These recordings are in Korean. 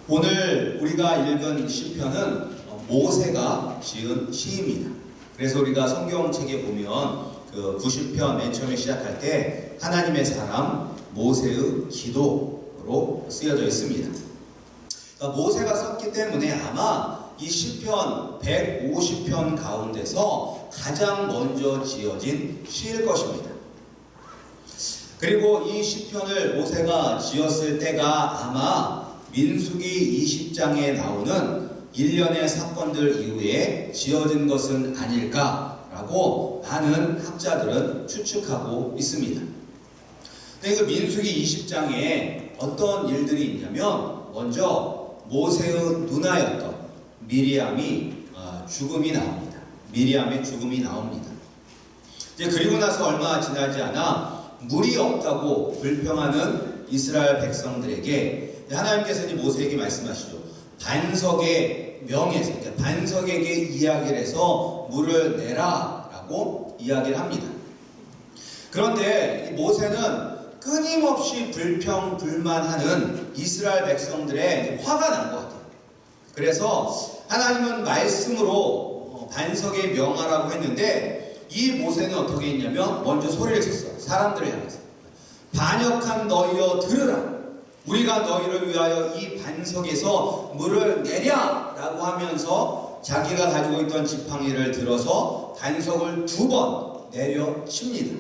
오늘 우리가 읽은 시편은 모세가 지은 시입니다. 그래서 우리가 성경책에 보면 그 90편 맨 처음에 시작할 때 하나님의 사람 모세의 기도로 쓰여져 있습니다. 그러니까 모세가 썼기 때문에 아마 이 시편 150편 가운데서 가장 먼저 지어진 시일 것입니다. 그리고 이 시편을 모세가 지었을 때가 아마 민수기 20장에 나오는 일련의 사건들 이후에 지어진 것은 아닐까라고 많은 학자들은 추측하고 있습니다. 근데 그 민수기 20장에 어떤 일들이 있냐면 먼저 모세의 누나였던 미리암이 죽음이 나옵니다. 미리암의 죽음이 나옵니다. 이제 그리고 나서 얼마 지나지 않아 물이 없다고 불평하는 이스라엘 백성들에게 하나님께서 이제 모세에게 말씀하시죠. 반석의 명에서, 그러니까 반석에게 이야기를 해서 물을 내라라고 이야기를 합니다. 그런데 이 모세는 끊임없이 불평불만하는 이스라엘 백성들의 화가 난 것 같아요. 그래서 하나님은 말씀으로 반석에 명하라고 했는데 이 모세는 어떻게 했냐면 먼저 소리를 쳤어요. 사람들을 향해서. 반역한 너희여 들으라. 우리가 너희를 위하여 이 반석에서 물을 내랴 라고 하면서 자기가 가지고 있던 지팡이를 들어서 반석을 2번 내려칩니다.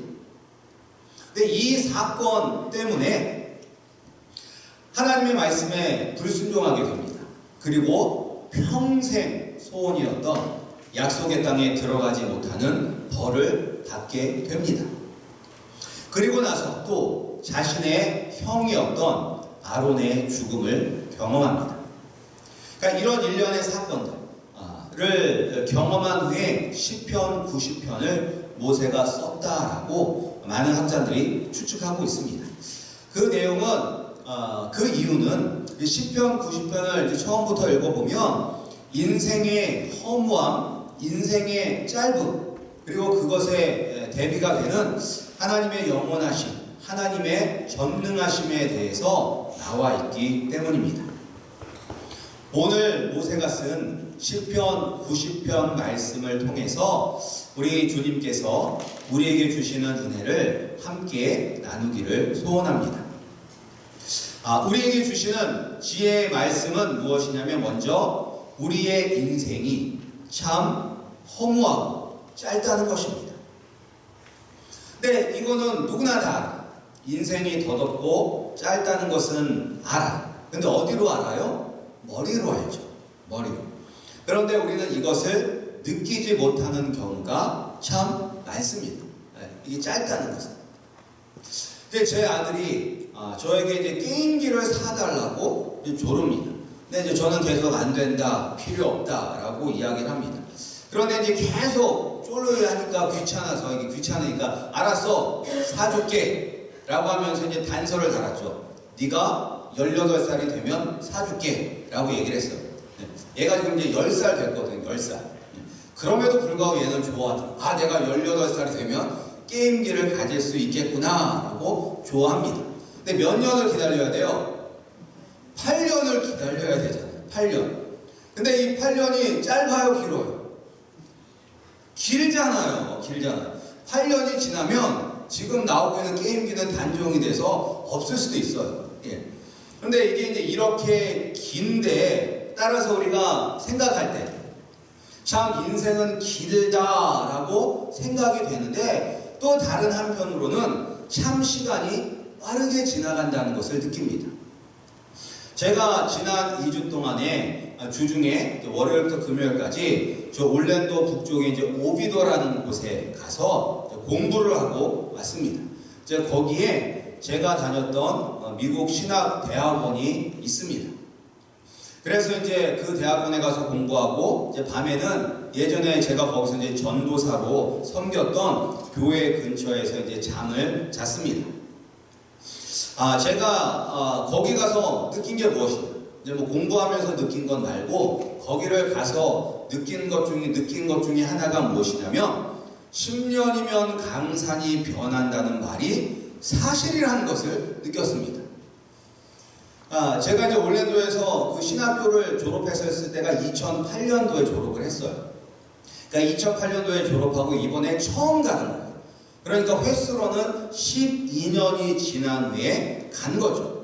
근데 이 사건 때문에 하나님의 말씀에 불순종하게 됩니다. 그리고 평생 소원이었던 약속의 땅에 들어가지 못하는 벌을 받게 됩니다. 그리고 나서 또 자신의 형이었던 아론의 죽음을 경험합니다. 그러니까 이런 일련의 사건들을 경험한 후에 시편 90편을 모세가 썼다라고 많은 학자들이 추측하고 있습니다. 그 내용은 그 이유는 시편 90편을 처음부터 읽어보면 인생의 허무함, 인생의 짧음, 그리고 그것에 대비가 되는 하나님의 영원하심, 하나님의 전능하심에 대해서 나와 있기 때문입니다. 오늘 모세가 쓴 시편 90편 말씀을 통해서 우리 주님께서 우리에게 주시는 은혜를 함께 나누기를 소원합니다. 우리에게 주시는 지혜의 말씀은 무엇이냐면 먼저 우리의 인생이 참 허무하고 짧다는 것입니다. 근데 이거는 누구나 다 알아. 인생이 더덥고 짧다는 것은 알아. 근데 어디로 알아요? 머리로 알죠. 머리로. 그런데 우리는 이것을 느끼지 못하는 경우가 참 많습니다. 이게 짧다는 것은. 근데 제 아들이 저에게 이제 게임기를 사달라고 조릅니다. 근데 이제 저는 계속 안 된다, 필요 없다라고 이야기를 합니다. 그런데 이제 계속 쫄르려 하니까 귀찮아서, 이게 귀찮으니까 알았어, 사줄게 라고 하면서 이제 단서를 달았죠. 네가 18살이 되면 사줄게 라고 얘기를 했어요. 얘가 지금 이제 10살 됐거든요. 10살. 그럼에도 불구하고 얘는 좋아하죠. 내가 18살이 되면 게임기를 가질 수 있겠구나 라고 좋아합니다. 근데 몇 년을 기다려야 돼요? 8년을 기다려야 되잖아요. 8년. 근데 이 8년이 짧아요, 길어요? 길잖아요. 8년이 지나면 지금 나오고 있는 게임기는 단종이 돼서 없을 수도 있어요. 그런데 이게 이제 이렇게 긴데 따라서 우리가 생각할 때 참 인생은 길다라고 생각이 되는데 또 다른 한편으로는 참 시간이 빠르게 지나간다는 것을 느낍니다. 제가 지난 2주 동안에 주중에 월요일부터 금요일까지 저 올랜도 북쪽에 이제 오비도라는 곳에 가서 공부를 하고 왔습니다. 거기에 제가 다녔던 미국 신학 대학원이 있습니다. 그래서 이제 그 대학원에 가서 공부하고 이제 밤에는 예전에 제가 거기서 이제 전도사로 섬겼던 교회 근처에서 이제 잠을 잤습니다. 제가 거기 가서 느낀 게 무엇이냐? 이제 뭐 공부하면서 느낀 건 말고 거기를 가서 느낀 것 중에 하나가 무엇이냐면 10년이면 강산이 변한다는 말이 사실이라는 것을 느꼈습니다. 제가 이제 올랜도에서 그 신학교를 졸업했을 때가 2008년도에 졸업을 했어요. 그러니까 2008년도에 졸업하고 이번에 처음 가는 거예요. 그러니까 횟수로는 12년이 지난 후에 간 거죠.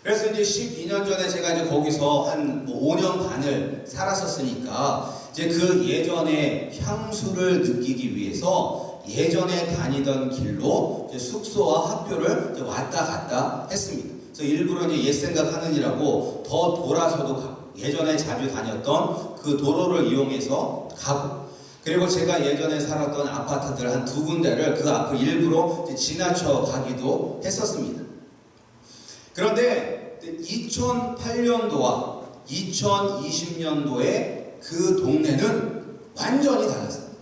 그래서 이제 12년 전에 제가 이제 거기서 한 5년 반을 살았었으니까 이제 그 예전의 향수를 느끼기 위해서 예전에 다니던 길로 이제 숙소와 학교를 이제 왔다 갔다 했습니다. 그래서 일부러 이제 옛 생각하느니라고 더 돌아서도 가고 예전에 자주 다녔던 그 도로를 이용해서 가고 그리고 제가 예전에 살았던 아파트들 한 2군데를 그 앞을 일부러 지나쳐 가기도 했었습니다. 그런데 2008년도와 2020년도에 그 동네는 완전히 달랐습니다.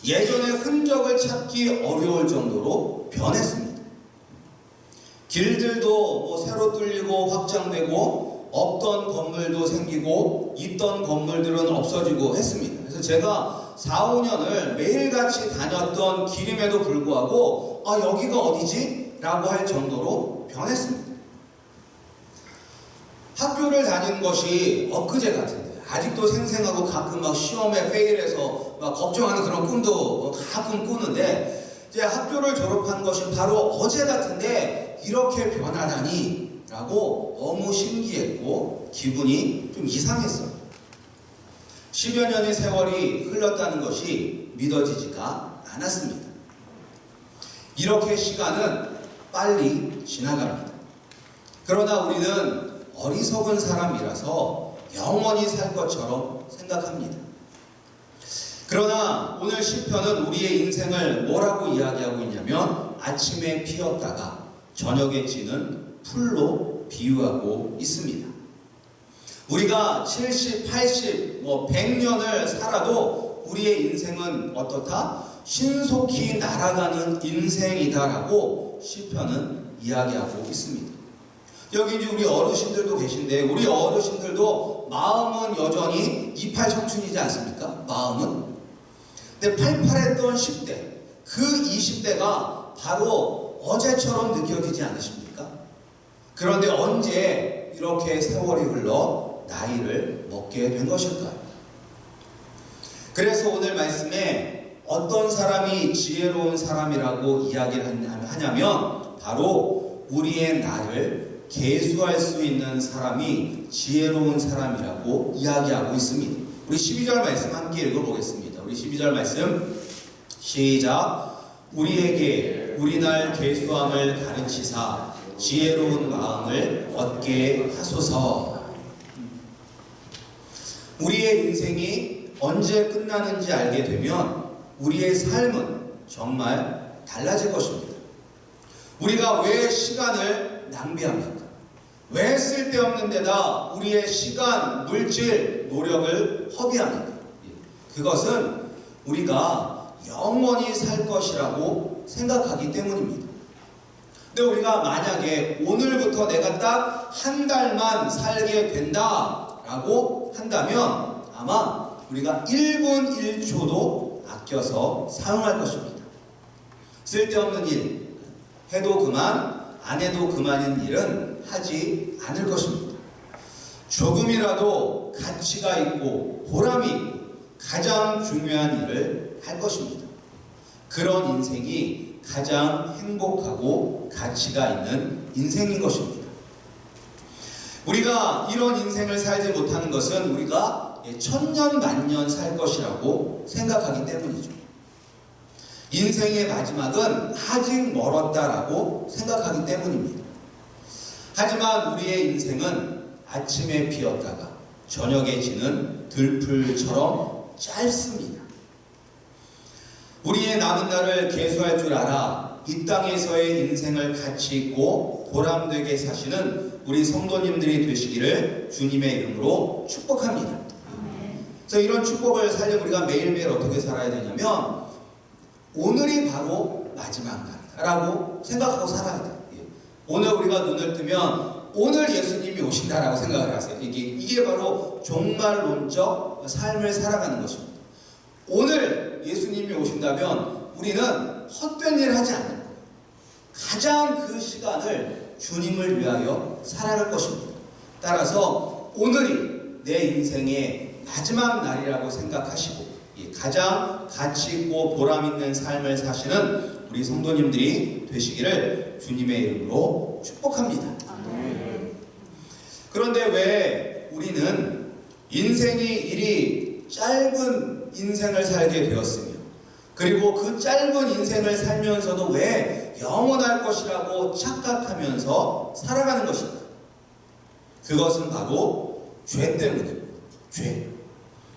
예전의 흔적을 찾기 어려울 정도로 변했습니다. 길들도 뭐 새로 뚫리고 확장되고 없던 건물도 생기고 있던 건물들은 없어지고 했습니다. 그래서 제가 4, 5년을 매일같이 다녔던 길임에도 불구하고 여기가 어디지? 라고 할 정도로 변했습니다. 학교를 다닌 것이 엊그제 같은데 아직도 생생하고 가끔 막 시험에 페일해서 막 걱정하는 그런 꿈도 가끔 꾸는데 이제 학교를 졸업한 것이 바로 어제 같은데 이렇게 변하다니 라고 너무 신기했고 기분이 좀 이상했어요. 10여 년의 세월이 흘렀다는 것이 믿어지지가 않았습니다. 이렇게 시간은 빨리 지나갑니다. 그러나 우리는 어리석은 사람이라서 영원히 살 것처럼 생각합니다. 그러나 오늘 시편은 우리의 인생을 뭐라고 이야기하고 있냐면 아침에 피었다가 저녁에 지는 풀로 비유하고 있습니다. 우리가 70, 80, 100년을 살아도 우리의 인생은 어떻다? 신속히 날아가는 인생이다라고 시편은 이야기하고 있습니다. 여기 이제 우리 어르신들도 계신데 우리 어르신들도 마음은 여전히 28 청춘이지 않습니까? 마음은. 근데 팔팔했던 10대, 그 20대가 바로 어제처럼 느껴지지 않으십니까? 그런데 언제 이렇게 세월이 흘러 나이를 먹게 된 것일까요? 그래서 오늘 말씀에 어떤 사람이 지혜로운 사람이라고 이야기를 하냐면 바로 우리의 나를 계수할 수 있는 사람이 지혜로운 사람이라고 이야기하고 있습니다. 우리 12절 말씀 함께 읽어보겠습니다. 우리 12절 말씀 시작. 우리에게 우리 날 계수함을 가르치사 지혜로운 마음을 얻게 하소서. 우리의 인생이 언제 끝나는지 알게 되면 우리의 삶은 정말 달라질 것입니다. 우리가 왜 시간을 낭비합니까? 왜 쓸데없는 데다 우리의 시간, 물질, 노력을 허비합니까? 그것은 우리가 영원히 살 것이라고 생각하기 때문입니다. 근데 우리가 만약에 오늘부터 내가 딱 한 달만 살게 된다라고 한다면 아마 우리가 1분 1초도 아껴서 사용할 것입니다. 쓸데없는 일, 해도 그만, 안 해도 그만인 일은 하지 않을 것입니다. 조금이라도 가치가 있고 보람이 있고 가장 중요한 일을 할 것입니다. 그런 인생이 가장 행복하고 가치가 있는 인생인 것입니다. 우리가 이런 인생을 살지 못하는 것은 우리가 천년 만년 살 것이라고 생각하기 때문이죠. 인생의 마지막은 아직 멀었다라고 생각하기 때문입니다. 하지만 우리의 인생은 아침에 피었다가 저녁에 지는 들풀처럼 짧습니다. 우리의 남은 날을 계수할 줄 알아 이 땅에서의 인생을 가치 있고 보람되게 사시는 우리 성도님들이 되시기를 주님의 이름으로 축복합니다. 그래서 이런 축복을 살려면 우리가 매일매일 어떻게 살아야 되냐면 오늘이 바로 마지막 날이다라고 생각하고 살아야 돼요. 오늘 우리가 눈을 뜨면 오늘 예수님이 오신다라고 생각을 하세요. 이게 바로 종말론적 삶을 살아가는 것입니다. 오늘 예수님이 오신다면 우리는 헛된 일을 하지 않을 거예요. 가장 그 시간을 주님을 위하여 살아갈 것입니다. 따라서 오늘이 내 인생의 마지막 날이라고 생각하시고 가장 가치 있고 보람 있는 삶을 사시는 우리 성도님들이 되시기를 주님의 이름으로 축복합니다. 그런데 왜 우리는 인생이 이리 짧은 인생을 살게 되었으며, 그리고 그 짧은 인생을 살면서도 왜 영원할 것이라고 착각하면서 살아가는 것인가? 그것은 바로 죄 때문입니다. 죄.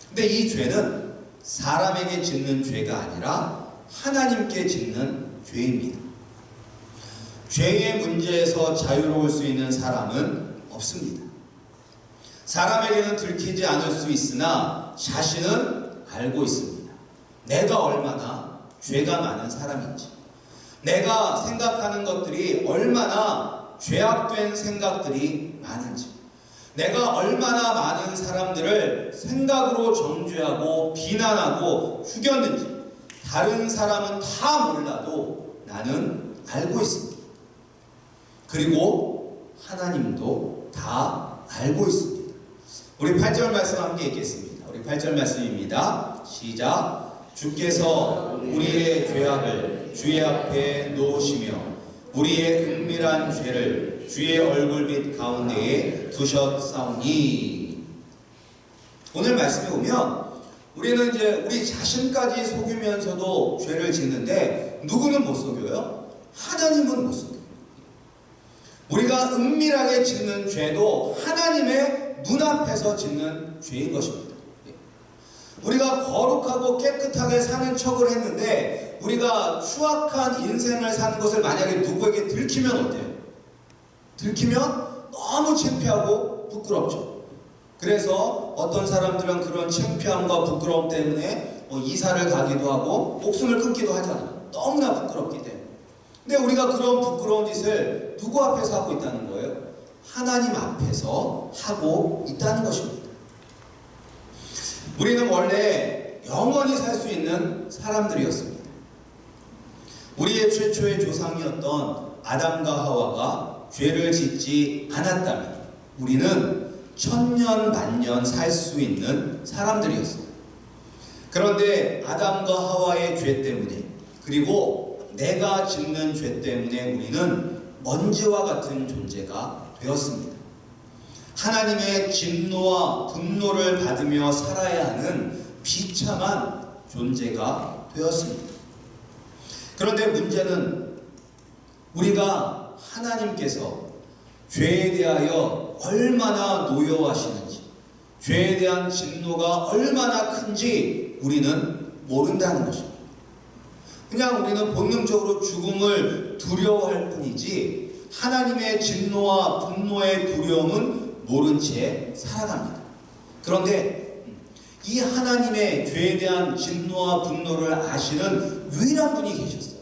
근데 이 죄는 사람에게 짓는 죄가 아니라 하나님께 짓는 죄입니다. 죄의 문제에서 자유로울 수 있는 사람은 없습니다. 사람에게는 들키지 않을 수 있으나 자신은 알고 있습니다. 내가 얼마나 죄가 많은 사람인지, 내가 생각하는 것들이 얼마나 죄악된 생각들이 많은지, 내가 얼마나 많은 사람들을 생각으로 정죄하고 비난하고 죽였는지 다른 사람은 다 몰라도 나는 알고 있습니다. 그리고 하나님도 다 알고 있습니다. 우리 8절 말씀 함께 읽겠습니다. 우리 8절 말씀입니다. 시작. 주께서 우리의 죄악을 주의 앞에 놓으시며 우리의 은밀한 죄를 주의 얼굴빛 가운데에 두셨사오니. 오늘 말씀에 보면 우리는 이제 우리 자신까지 속이면서도 죄를 짓는데 누구는 못 속여요? 하나님은 못 속여요. 우리가 은밀하게 짓는 죄도 하나님의 눈앞에서 짓는 죄인 것입니다. 우리가 거룩하고 깨끗하게 사는 척을 했는데 우리가 추악한 인생을 사는 것을 만약에 누구에게 들키면 어때요? 들키면 너무 창피하고 부끄럽죠. 그래서 어떤 사람들은 그런 창피함과 부끄러움 때문에 이사를 가기도 하고 목숨을 끊기도 하잖아요. 너무나 부끄럽기 때문에. 근데 우리가 그런 부끄러운 짓을 누구 앞에서 하고 있다는 거예요? 하나님 앞에서 하고 있다는 것입니다. 우리는 원래 영원히 살 수 있는 사람들이었습니다. 우리의 최초의 조상이었던 아담과 하와가 죄를 짓지 않았다면 우리는 천년 만년 살 수 있는 사람들이었습니다. 그런데 아담과 하와의 죄 때문에, 그리고 내가 짓는 죄 때문에 우리는 먼지와 같은 존재가 되었습니다. 하나님의 진노와 분노를 받으며 살아야 하는 비참한 존재가 되었습니다. 그런데 문제는 우리가 하나님께서 죄에 대하여 얼마나 노여워하시는지, 죄에 대한 진노가 얼마나 큰지 우리는 모른다는 것입니다. 그냥 우리는 본능적으로 죽음을 두려워할 뿐이지 하나님의 진노와 분노의 두려움은 모른 채 살아갑니다. 그런데 이 하나님의 죄에 대한 진노와 분노를 아시는 유일한 분이 계셨어요.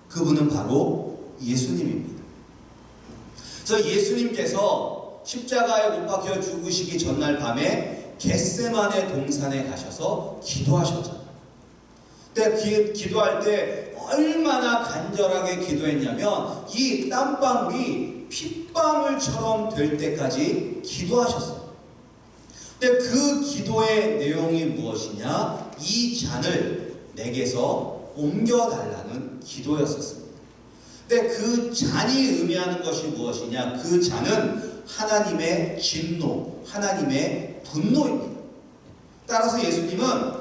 그분은 바로 예수님입니다. 그래서 예수님께서 십자가에 못 박혀 죽으시기 전날 밤에 겟세마네 동산에 가셔서 기도하셨잖아요. 근데 기도할 때 얼마나 간절하게 기도했냐면 이 땀방울이 핏방울처럼 될 때까지 기도하셨어요. 근데 그 기도의 내용이 무엇이냐? 이 잔을 내게서 옮겨달라는 기도였었습니다. 근데 그 잔이 의미하는 것이 무엇이냐? 그 잔은 하나님의 진노, 하나님의 분노입니다. 따라서 예수님은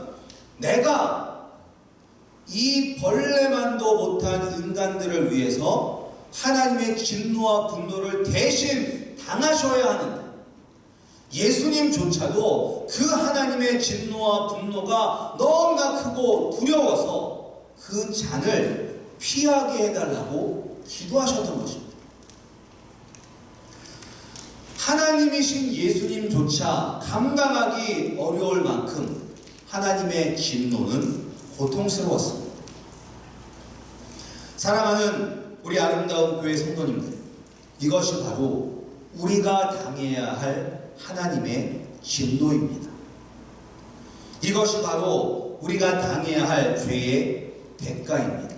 내가 이 벌레만도 못한 인간들을 위해서 하나님의 진노와 분노를 대신 당하셔야 하는데 예수님조차도 그 하나님의 진노와 분노가 너무나 크고 두려워서 그 잔을 피하게 해달라고 기도하셨던 것입니다. 하나님이신 예수님조차 감당하기 어려울 만큼 하나님의 진노는 고통스러웠습니다. 사랑하는 우리 아름다운 교회 성도님들, 이것이 바로 우리가 당해야 할 하나님의 진노입니다. 이것이 바로 우리가 당해야 할 죄의 대가입니다.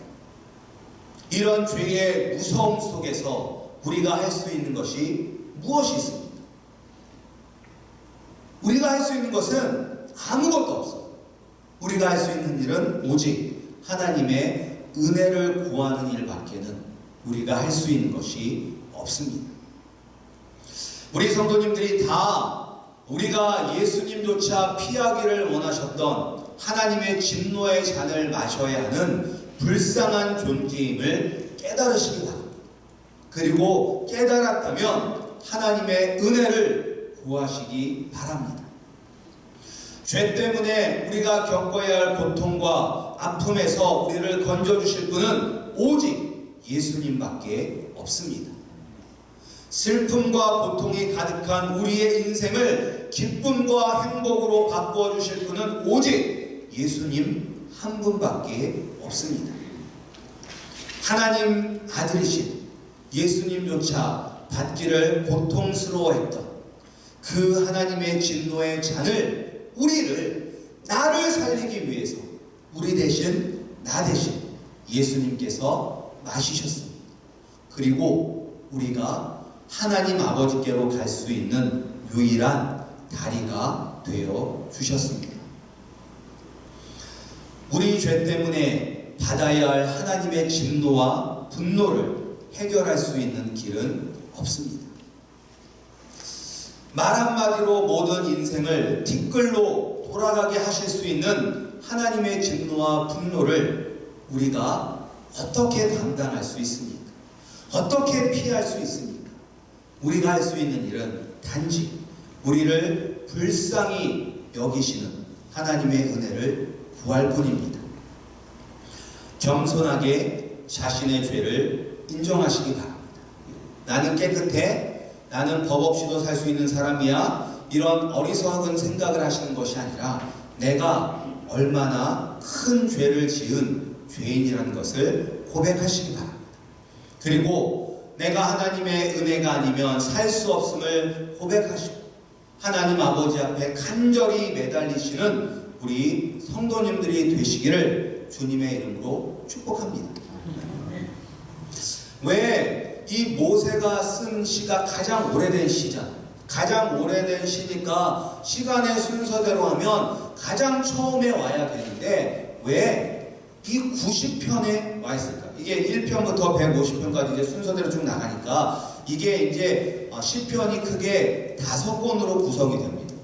이런 죄의 무서움 속에서 우리가 할 수 있는 것이 무엇이 있습니까? 우리가 할 수 있는 것은 아무것도 없어. 우리가 할 수 있는 일은 오직 하나님의 은혜를 구하는 일밖에는 우리가 할 수 있는 것이 없습니다. 우리 성도님들이 다 우리가 예수님조차 피하기를 원하셨던 하나님의 진노의 잔을 마셔야 하는 불쌍한 존재임을 깨달으시기 바랍니다. 그리고 깨달았다면 하나님의 은혜를 구하시기 바랍니다. 죄 때문에 우리가 겪어야 할 고통과 아픔에서 우리를 건져주실 분은 오직 예수님밖에 없습니다. 슬픔과 고통이 가득한 우리의 인생을 기쁨과 행복으로 바꾸어 주실 분은 오직 예수님 한 분밖에 없습니다. 하나님 아들이신 예수님조차 받기를 고통스러워했던 그 하나님의 진노의 잔을 나를 살리기 위해서 우리 대신 나 대신 예수님께서 마시셨습니다. 그리고 우리가 하나님 아버지께로 갈 수 있는 유일한 다리가 되어 주셨습니다. 우리 죄 때문에 받아야 할 하나님의 진노와 분노를 해결할 수 있는 길은 없습니다. 말 한마디로 모든 인생을 티끌로 돌아가게 하실 수 있는 하나님의 진노와 분노를 우리가 어떻게 감당할 수 있습니까? 어떻게 피할 수 있습니까? 우리가 할 수 있는 일은 단지 우리를 불쌍히 여기시는 하나님의 은혜를 구할 뿐입니다. 겸손하게 자신의 죄를 인정하시기 바랍니다. 나는 깨끗해, 나는 법 없이도 살 수 있는 사람이야, 이런 어리석은 생각을 하시는 것이 아니라 내가 얼마나 큰 죄를 지은 죄인이라는 것을 고백하시기 바랍니다. 그리고 내가 하나님의 은혜가 아니면 살 수 없음을 고백하시고 하나님 아버지 앞에 간절히 매달리시는 우리 성도님들이 되시기를 주님의 이름으로 축복합니다. 왜 이 모세가 쓴 시가 가장 오래된 시잖아. 가장 오래된 시니까 시간의 순서대로 하면 가장 처음에 와야 되는데 왜 이 90편에 와 있을까? 이게 1편부터 150편까지 이제 순서대로 쭉 나가니까 이게 이제 시편이 크게 5권으로 구성이 됩니다.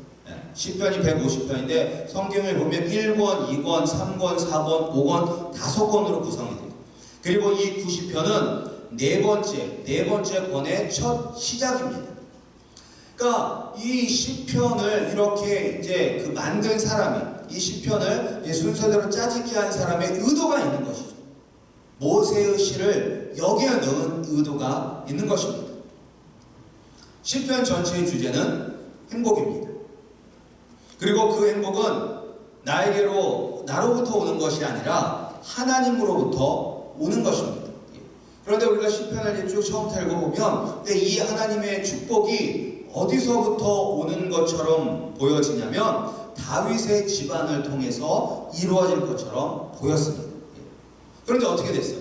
시편이 150편인데 성경을 보면 1권, 2권, 3권, 4권, 5권, 5권으로 구성이 됩니다. 그리고 이 90편은 네 번째 권의 첫 시작입니다. 그러니까 이 시편을 이렇게 이제 그 만든 사람이 이 시편을 순서대로 짜집게 한 사람의 의도가 있는 것이죠. 모세의 시를 여기에 넣은 의도가 있는 것입니다. 시편 전체의 주제는 행복입니다. 그리고 그 행복은 나로부터 오는 것이 아니라 하나님으로부터 오는 것입니다. 그런데 우리가 시편을 쭉 처음부터 읽어보면 이 하나님의 축복이 어디서부터 오는 것처럼 보여지냐면 다윗의 집안을 통해서 이루어질 것처럼 보였습니다. 그런데 어떻게 됐어요?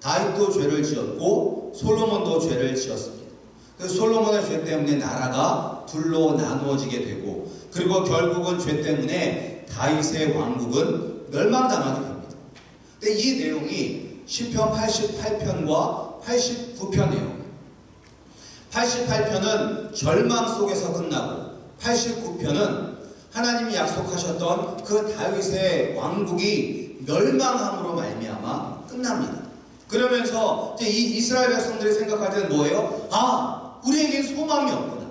다윗도 죄를 지었고 솔로몬도 죄를 지었습니다. 그래서 솔로몬의 죄 때문에 나라가 둘로 나누어지게 되고 그리고 결국은 죄 때문에 다윗의 왕국은 멸망당하게 됩니다. 근데 이 내용이 시편 88편과 89편 내용이에요. 88편은 절망 속에서 끝나고 89편은 하나님이 약속하셨던 그 다윗의 왕국이 멸망함으로 말미암아 끝납니다. 그러면서 이제 이 이스라엘 백성들이 생각할 때는 뭐예요? 우리에겐 소망이 없구나.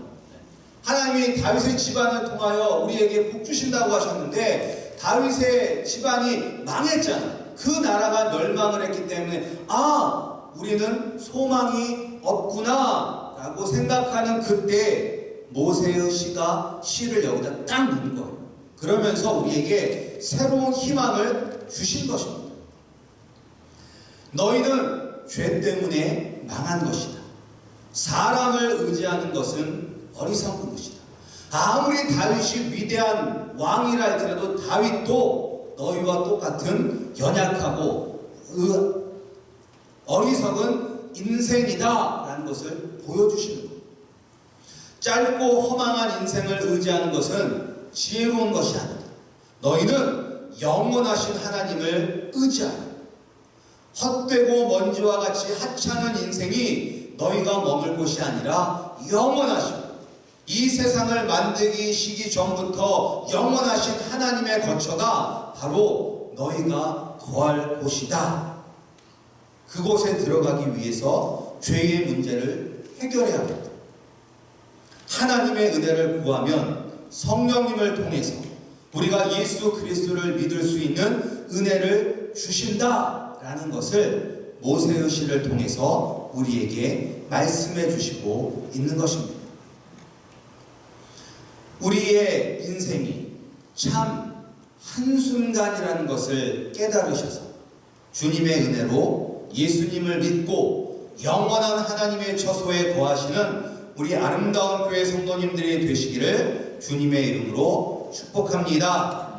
하나님이 다윗의 집안을 통하여 우리에게 복 주신다고 하셨는데 다윗의 집안이 망했잖아. 그 나라가 멸망을 했기 때문에 우리는 소망이 없구나 라고 생각하는 그때 모세의 시를 여기다 딱 넣은 거예요. 그러면서 우리에게 새로운 희망을 주신 것입니다. 너희는 죄 때문에 망한 것이다. 사람을 의지하는 것은 어리석은 것이다. 아무리 다윗이 위대한 왕이라 할지라도 다윗도 너희와 똑같은 연약하고 어리석은 인생이다라는 것을 보여주시는 거예요. 짧고 허망한 인생을 의지하는 것은 지혜로운 것이 아니다. 너희는 영원하신 하나님을 의지하라. 헛되고 먼지와 같이 하찮은 인생이 너희가 머물 곳이 아니라 영원하신, 이 세상을 만들기 시기 전부터 영원하신 하나님의 거처가 바로 너희가 거할 곳이다. 그곳에 들어가기 위해서 죄의 문제를 해결해야 합니다. 하나님의 은혜를 구하면 성령님을 통해서 우리가 예수 그리스도를 믿을 수 있는 은혜를 주신다라는 것을 모세의 시를 통해서 우리에게 말씀해 주시고 있는 것입니다. 우리의 인생이 참 한순간이라는 것을 깨달으셔서 주님의 은혜로 예수님을 믿고 영원한 하나님의 처소에 거하시는 우리 아름다운 교회 성도님들이 되시기를 주님의 이름으로 축복합니다.